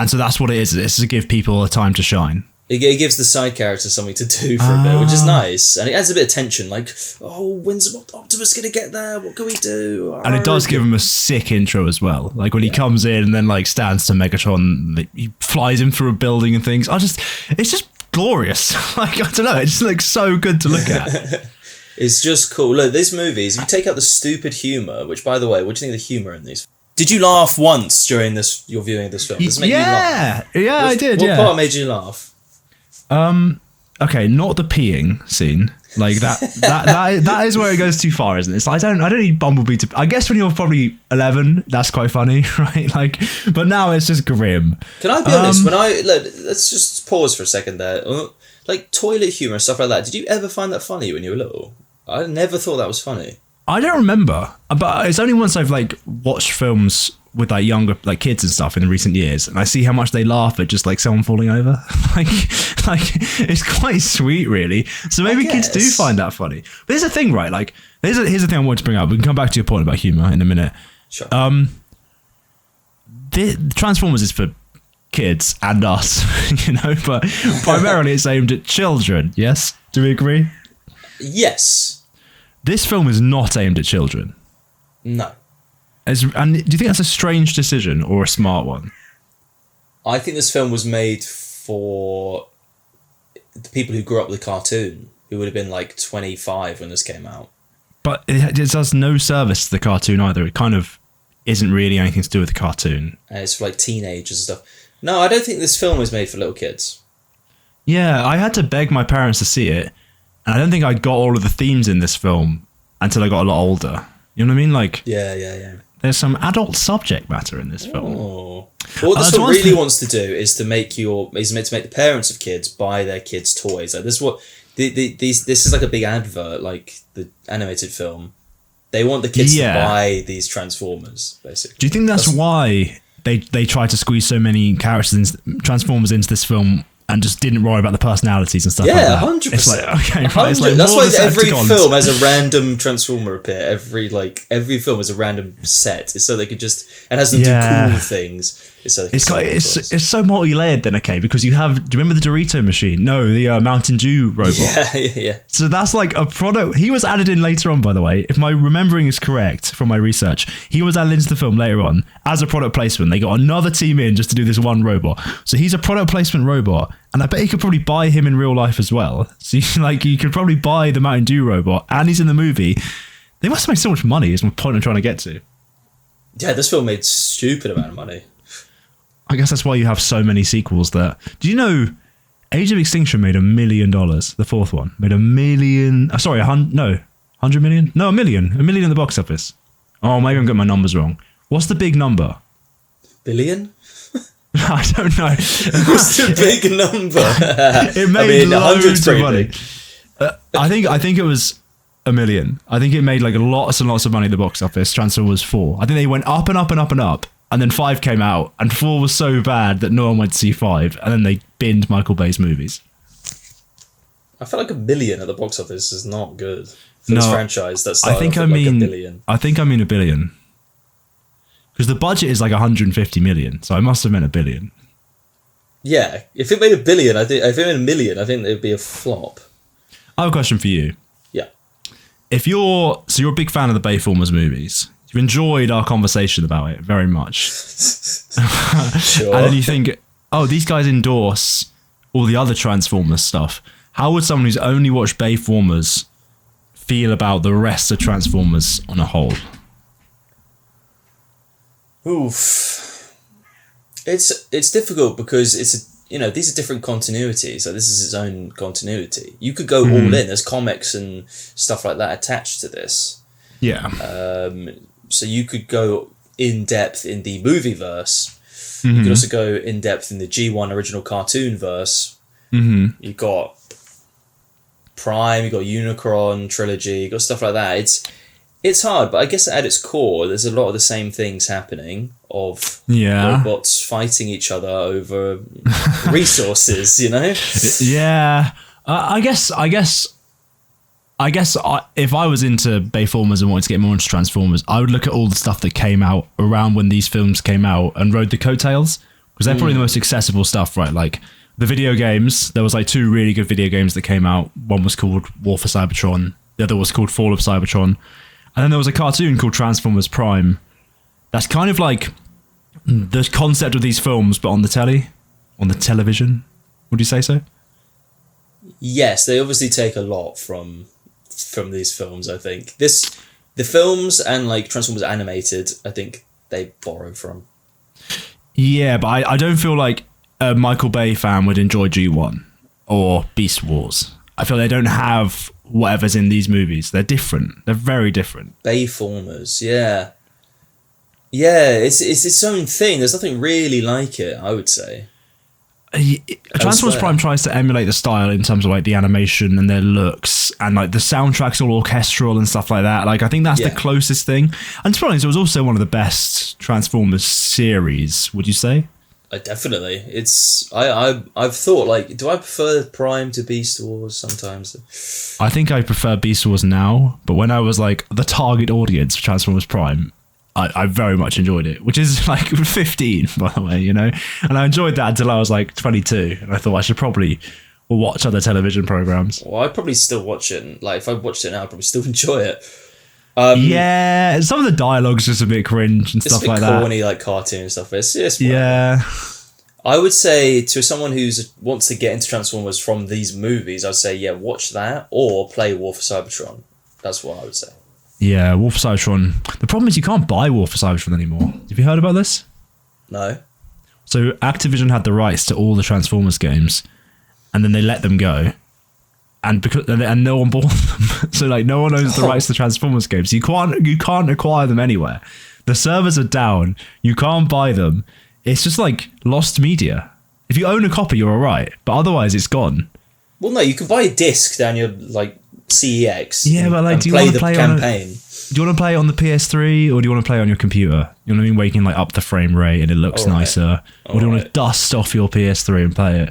so that's what it is. It's to give people a time to shine. It gives the side characters something to do for a bit, which is nice. And it adds a bit of tension, like, oh, when's Optimus going to get there? What can we do? And it does give him a sick intro as well. Like when he comes in and then like stands to Megatron, he flies him through a building and things. It's just glorious. Like, I don't know, it just looks so good to look at. It's just cool. Look, these movies, you take out the stupid humour, which, by the way, what do you think of the humour in these? Did you laugh once during your viewing of this film? Does it make you laugh? Yeah, I did. What part made you laugh? Okay, not the peeing scene. Like that is where it goes too far, isn't it? It's like, I don't need Bumblebee to. I guess when you're probably 11, that's quite funny, right? Like, but now it's just grim. Can I be honest? Let's just pause for a second there. Like toilet humor and stuff like that. Did you ever find that funny when you were little? I never thought that was funny. I don't remember, but it's only once I've like watched films with like younger like kids and stuff in the recent years, and I see how much they laugh at just like someone falling over. like it's quite sweet, really. So maybe kids do find that funny. But here's the thing, right? Like here's the thing I wanted to bring up. We can come back to your point about humor in a minute. Sure. The Transformers is for kids and us, you know, but primarily it's aimed at children. Yes, do we agree? Yes. This film is not aimed at children. No. And do you think that's a strange decision or a smart one? I think this film was made for the people who grew up with the cartoon, who would have been like 25 when this came out. But it does no service to the cartoon either. It kind of isn't really anything to do with the cartoon. And it's for like teenagers and stuff. No, I don't think this film was made for little kids. Yeah, I had to beg my parents to see it, and I don't think I got all of the themes in this film until I got a lot older. You know what I mean? Like, yeah. There's some adult subject matter in this film. Oh. But what this film really wants to do is to make the parents of kids buy their kids toys. Like this is what this is like a big advert, like the animated film. They want the kids to buy these Transformers, basically. Do you think that's why they tried to squeeze so many characters Transformers into this film and just didn't worry about the personalities and stuff like that? 100%. It's like, okay, right, it's like that's why every film has a random Transformer appear. Every film has a random set. It's so they could just, and has them do cool things. It's so multi-layered then, okay, because you have, do you remember the Dorito machine? No, the Mountain Dew robot. Yeah. So that's like a product. He was added in later on, by the way. If my remembering is correct from my research, he was added into the film later on as a product placement. They got another team in just to do this one robot. So he's a product placement robot, and I bet you could probably buy him in real life as well. So you could probably buy the Mountain Dew robot, and he's in the movie. They must have made so much money is my point I'm trying to get to. Yeah, this film made stupid amount of money. I guess that's why you have so many sequels that... Do you know Age of Extinction made $1 million? The fourth one made $1 million... sorry, 100 million? No, $1 million. $1 million in the box office. Oh, maybe I'm getting my numbers wrong. What's the big number? Billion? I don't know. What's the big number? It made loads of money. I think it was $1 million. I think it made like lots and lots of money at the box office. Transformers 4. I think they went up and up and up and up. And then 5 came out, and 4 was so bad that no one went to see 5, and then they binned Michael Bay's movies. I feel like $1 billion at the box office is not good for this franchise that started off at like $1 billion. I think I mean $1 billion. Because the budget is like 150 million, so I must have meant $1 billion. Yeah, if it made $1 billion, if it made $1 million, I think it would be a flop. I have a question for you. Yeah. You're a big fan of the Bayformers movies. You've enjoyed our conversation about it very much. Sure. And then you think, oh, these guys endorse all the other Transformers stuff. How would someone who's only watched Bayformers feel about the rest of Transformers on a whole? Oof. It's difficult because these are different continuities. So this is its own continuity. You could go all in. There's comics and stuff like that attached to this. Yeah. So you could go in depth in the movie verse. You could also go in depth in the G1 original cartoon verse. You've got Prime, you've got Unicron trilogy, you've got stuff like that. It's hard, but I guess at its core, there's a lot of the same things happening of robots fighting each other over resources, you know? Yeah. I guess if I was into Bayformers and wanted to get more into Transformers, I would look at all the stuff that came out around when these films came out and rode the coattails, because they're probably the most accessible stuff, right? Like The video games, there was like 2 really good video games that came out. One was called War for Cybertron. The other was called Fall of Cybertron. And then there was a cartoon called Transformers Prime. That's kind of like the concept of these films, but on the telly, on the television. Would you say so? Yes, they obviously take a lot from these films, I think. The films and like Transformers Animated, I think they borrow from. Yeah, but I don't feel like a Michael Bay fan would enjoy G1 or Beast Wars. I feel they don't have whatever's in these movies. They're different. They're very different. Bayformers, yeah. Yeah, it's its own thing. There's nothing really like it, I would say. Transformers Prime tries to emulate the style in terms of like the animation and their looks, and like the soundtrack's all orchestral and stuff like that. Like I think that's the closest thing. And to be honest, it was also one of the best Transformers series. Would you say? Definitely. It's I've thought like, do I prefer Prime to Beast Wars sometimes? I think I prefer Beast Wars now, but when I was like the target audience for Transformers Prime, I very much enjoyed it, which is like 15, by the way, you know? And I enjoyed that until I was like 22, and I thought I should probably watch other television programs. Well, I'd probably still watch it. And, like, if I watched it now, I'd probably still enjoy it. Yeah, some of the dialogue's just a bit cringe and stuff like that. It's a bit corny, like cartoon and stuff. It's yeah. I would say to someone who wants to get into Transformers from these movies, I'd say, yeah, watch that or play War for Cybertron. That's what I would say. Yeah, War for Cybertron. The problem is you can't buy War for Cybertron anymore. Have you heard about this? No. So Activision had the rights to all the Transformers games, and then they let them go, and no one bought them. So like no one owns the rights to Transformers games. You can't acquire them anywhere. The servers are down. You can't buy them. It's just like lost media. If you own a copy, you're alright, but otherwise it's gone. Well, no, you can buy a disc down your like CEX. Yeah, but like, do you want to play campaign? Do you want to play on the PS3 or do you want to play on your computer? You know what I mean? Where you can like up the frame rate and it looks nicer. Or do you want to dust off your PS3 and play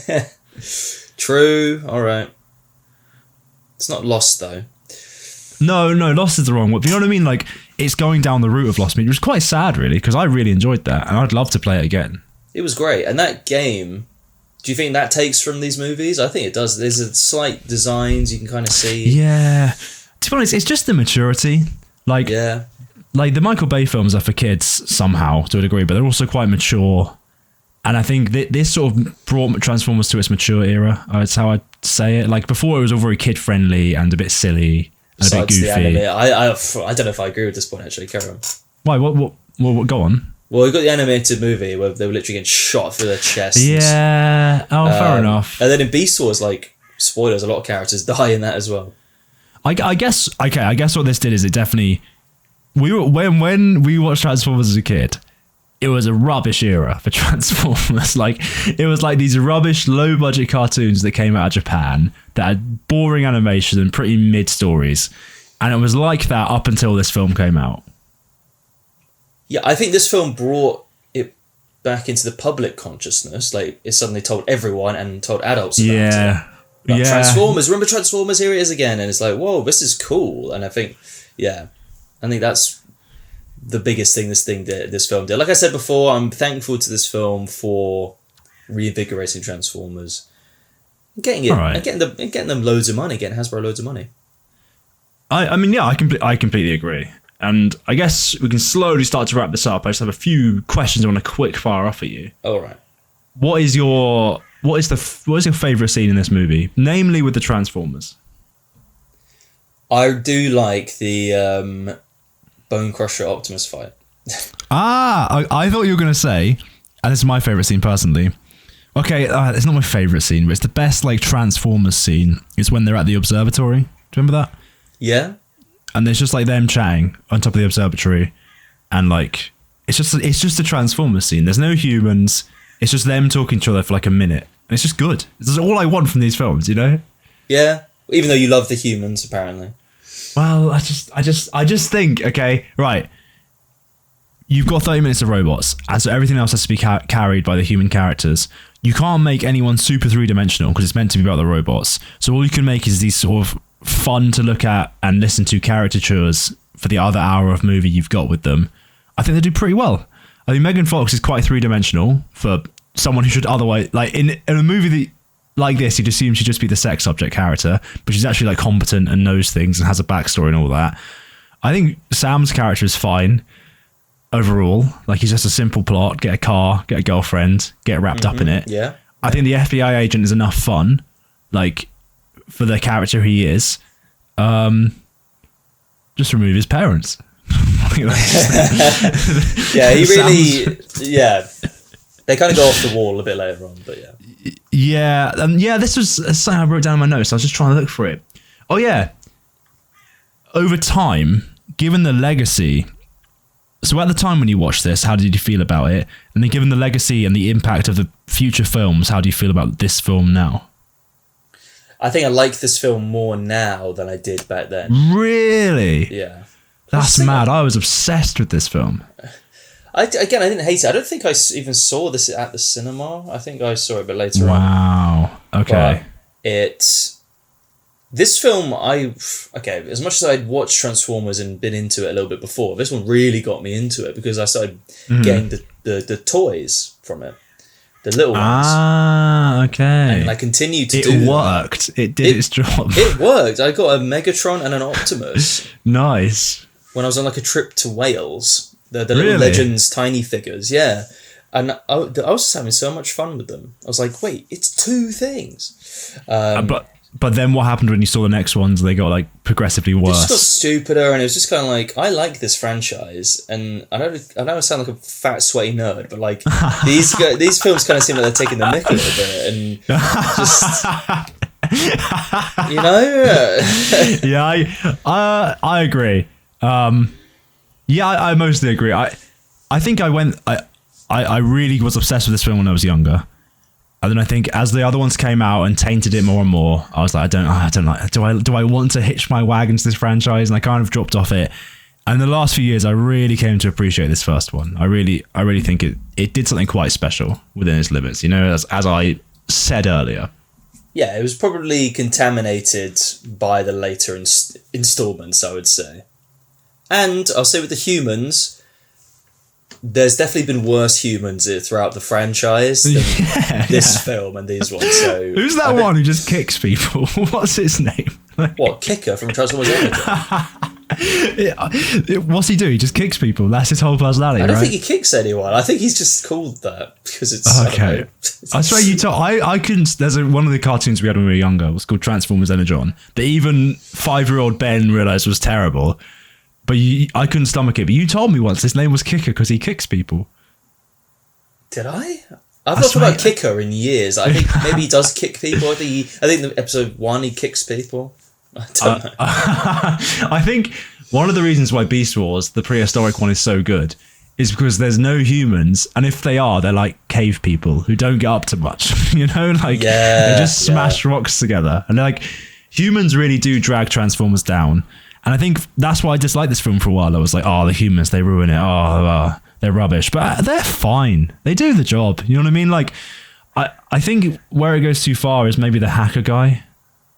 it? True. All right. It's not Lost though. No, Lost is the wrong one. But you know what I mean? Like it's going down the route of Lost Media, which is quite sad, really, because I really enjoyed that and I'd love to play it again. It was great, and that game. Do you think that takes from these movies? I think it does. There's a slight designs you can kind of see. Yeah. To be honest, it's just the maturity. Like the Michael Bay films are for kids somehow, to a degree, but they're also quite mature. And I think this sort of brought Transformers to its mature era. That's how I'd say it. Like before, it was all very kid-friendly and a bit silly and a bit goofy. I don't know if I agree with this point, actually. Carry on. Why? What? Go on. Well, we got the animated movie where they were literally getting shot through their chest. Yeah. Fair enough. And then in Beast Wars, like, spoilers, a lot of characters die in that as well. I guess what this did is it definitely... When we watched Transformers as a kid, it was a rubbish era for Transformers. Like, it was like these rubbish, low-budget cartoons that came out of Japan that had boring animation and pretty mid-stories. And it was like that up until this film came out. Yeah, I think this film brought it back into the public consciousness. Like, it suddenly told everyone and told adults about it. Like, Transformers, remember Transformers? Here it is again. And it's like, whoa, this is cool. And I think that's the biggest thing this film did. Like I said before, I'm thankful to this film for reinvigorating Transformers. Getting it, and getting them loads of money, getting Hasbro loads of money. I mean, yeah, I completely agree. And I guess we can slowly start to wrap this up. I just have a few questions I want to quick fire off at you. All right. What is your favourite scene in this movie, namely with the Transformers? I do like the Bone Crusher Optimus fight. I thought you were going to say, and this is my favourite scene personally. Okay, it's not my favourite scene, but it's the best like Transformers scene. It's when they're at the observatory. Do you remember that? Yeah. And there's just like them chatting on top of the observatory, and like it's just a Transformers scene. There's no humans. It's just them talking to each other for like a minute, and it's just good. This is all I want from these films, you know? Yeah. Even though you love the humans, apparently. Well, I just think, okay, right. You've got 30 minutes of robots, and so everything else has to be carried by the human characters. You can't make anyone super three-dimensional because it's meant to be about the robots. So all you can make is these sort of fun to look at and listen to caricatures for the other hour of movie you've got with them. I think they do pretty well. I mean, Megan Fox is quite three-dimensional for someone who should otherwise, like in a movie like this, you'd assume she'd just be the sex subject character, but she's actually like competent and knows things and has a backstory and all that. I think Sam's character is fine overall. Like, he's just a simple plot: get a car, get a girlfriend, get wrapped up in it. Yeah. I think the FBI agent is enough fun, like, for the character he is. Just remove his parents. Yeah, he really. Yeah, they kind of go off the wall a bit later on, but yeah. Yeah. This was something I wrote down in my notes. I was just trying to look for it. Oh yeah. Over time, given the legacy. So at the time when you watched this, how did you feel about it? And then given the legacy and the impact of the future films, how do you feel about this film now? I think I like this film more now than I did back then. Really? Yeah. That's mad. I was obsessed with this film. I didn't hate it. I don't think I even saw this at the cinema. I think I saw it a bit later on. Wow. Okay. But this film, as much as I'd watched Transformers and been into it a little bit before, this one really got me into it because I started getting the toys from it. The little ones. Ah, okay. And I continued to do it. It worked. It did its job. It worked. I got a Megatron and an Optimus. Nice. When I was on like a trip to Wales. The little Legends tiny figures, yeah. And I was just having so much fun with them. I was like, wait, it's two things. But then what happened when you saw the next ones? They got like progressively worse. It just got stupider, and it was just kind of like, I like this franchise, and I know I sound like a fat sweaty nerd, but like these films kind of seem like they're taking the mick a little bit, and just I agree. I mostly agree. I think I really was obsessed with this film when I was younger. And then I think as the other ones came out and tainted it more and more, I was like, I don't like. Do I want to hitch my wagon to this franchise? And I kind of dropped off it. And the last few years, I really came to appreciate this first one. I really think it did something quite special within its limits. You know, as I said earlier. Yeah, it was probably contaminated by the later installments, I would say. And I'll say with the humans, there's definitely been worse humans throughout the franchise than this film and these ones. So who's that one who just kicks people? What's his name? What, Kicker from Transformers Origin? What's he do? He just kicks people. That's his whole personality. I don't think he kicks anyone. I think he's just called that because it's okay. I swear you told. I couldn't. There's one of the cartoons we had when we were younger. It was called Transformers Energon. That even 5-year-old Ben realized was terrible. But I couldn't stomach it. But you told me once his name was Kicker because he kicks people. Did I? I've not thought about Kicker in years. I think maybe he does kick people. I think in episode 1 he kicks people. I don't know. I think one of the reasons why Beast Wars, the prehistoric one, is so good is because there's no humans, and if they are, they're like cave people who don't get up to much. You know, like they just smash rocks together, and like humans really do drag Transformers down. And I think that's why I disliked this film for a while. I was like, oh, the humans, they ruin it. Oh, they're rubbish. But they're fine. They do the job. You know what I mean? Like, I think where it goes too far is maybe the hacker guy.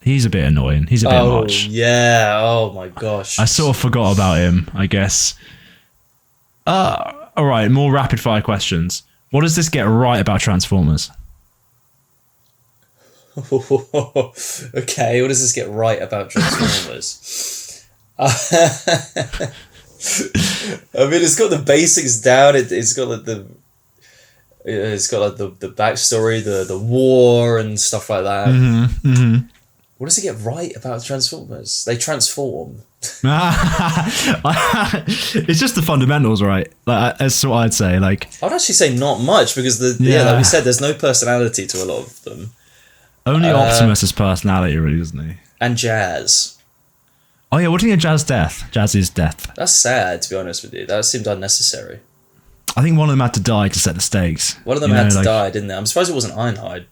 He's a bit annoying. He's a bit much. Yeah. Oh, my gosh. I sort of forgot about him, I guess. All right, more rapid fire questions. What does this get right about Transformers? Okay, what does this get right about Transformers? I mean, it's got the basics down. It's got like the backstory, the war and stuff like that. What does it get right about Transformers? They transform. It's just the fundamentals, right? Like, that's what I'd say. Like, I'd actually say not much because like we said, there's no personality to a lot of them. Only Optimus has personality, really, doesn't he? And Jazz. Oh yeah, what do you think of Jazz's death? Jazz's death. That's sad, to be honest with you. That seemed unnecessary. I think one of them had to die to set the stakes. One of them had to die, didn't they? I'm surprised it wasn't Ironhide.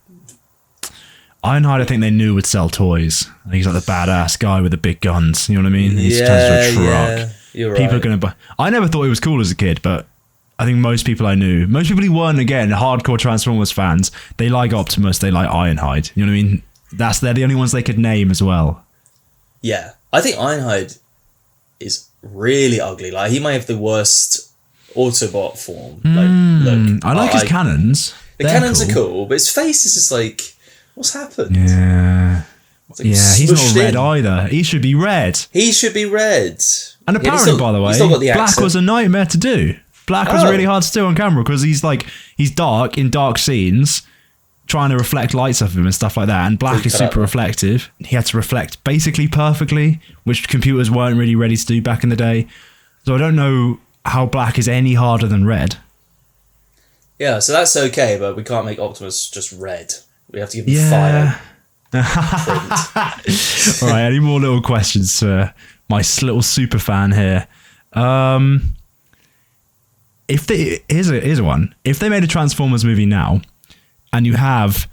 Ironhide, I think they knew would sell toys. He's like the badass guy with the big guns. You know what I mean? He's turns into a truck. Yeah, you're right. People are going to buy. I never thought he was cool as a kid, but I think most people I knew, most people who weren't, again, hardcore Transformers fans, they like Optimus, they like Ironhide. You know what I mean? They're the only ones they could name as well. Yeah. I think Ironhide is really ugly. Like, he might have the worst Autobot form. Look, I like his cannons. The cannons are cool, but his face is just like, what's happened? Yeah. Like He's not red in. either. He should be red. He should be red. And apparently, by the way, black was a nightmare to do. Black was really hard to do on camera because he's dark in dark scenes, trying to reflect lights off him and stuff like that. And black is super reflective. He had to reflect basically perfectly, which computers weren't really ready to do back in the day. So I don't know how black is any harder than red. Yeah, so that's okay, but we can't make Optimus just red. We have to give him fire. All right, any more little questions for my little super fan here? Here's a one. If they made a Transformers movie now, and you have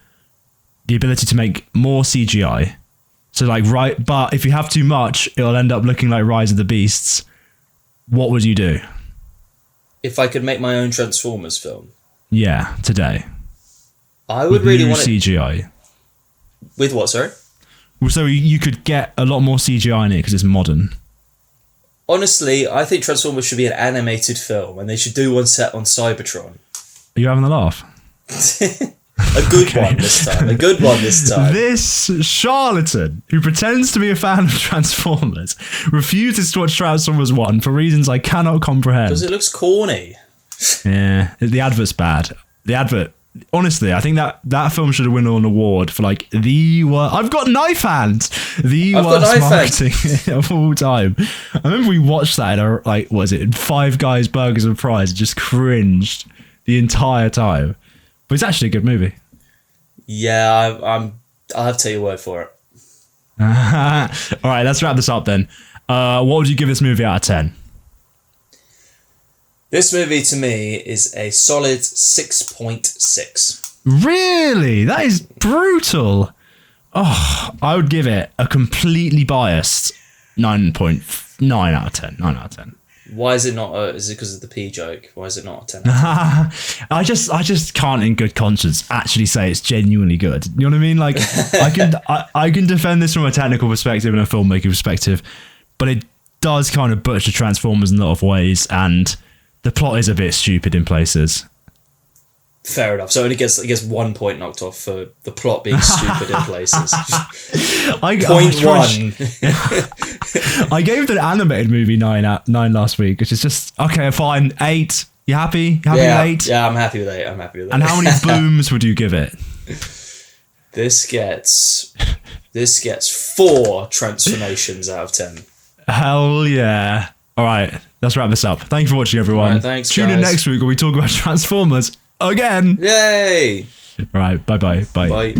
the ability to make more CGI, so but if you have too much, it'll end up looking like Rise of the Beasts. What would you do? If I could make my own Transformers film? Yeah, today. I would really want CGI. With what, sorry? So you could get a lot more CGI in it because it's modern. Honestly, I think Transformers should be an animated film, and they should do one set on Cybertron. Are you having a laugh? A good one this time. A good one this time. This charlatan who pretends to be a fan of Transformers refuses to watch Transformers 1 for reasons I cannot comprehend. Because it looks corny. Yeah, the advert's bad. The advert, honestly, I think that film should have won an award for the worst. I've got knife hands. The worst marketing of all time. I remember we watched that at what is it, Five Guys Burgers and Fries, and just cringed the entire time. But it's actually a good movie. Yeah, I'll have to take your word for it. All right, let's wrap this up then. What would you give this movie out of 10? This movie to me is a solid 6.6. Really? That is brutal. Oh, I would give it a completely biased 9.9 out of 10. 9 out of 10. Why is it not? Is it because of the P joke? Why is it not a 10? I just can't, in good conscience, actually say it's genuinely good. You know what I mean? I can defend this from a technical perspective and a filmmaking perspective, but it does kind of butcher Transformers in a lot of ways, and the plot is a bit stupid in places. Fair enough. So it only gets 1 point knocked off for the plot being stupid in places. Point one. I gave the animated movie 9 last week, which is just okay. Fine, 8. You happy? You happy with 8? Yeah, I'm happy with 8. And how many booms would you give it? This gets 4 transformations out of 10. Hell yeah! All right, let's wrap this up. Thank you for watching, everyone. Right, thanks, Tune in next week when we talk about Transformers again. Yay! All right, bye. Bye.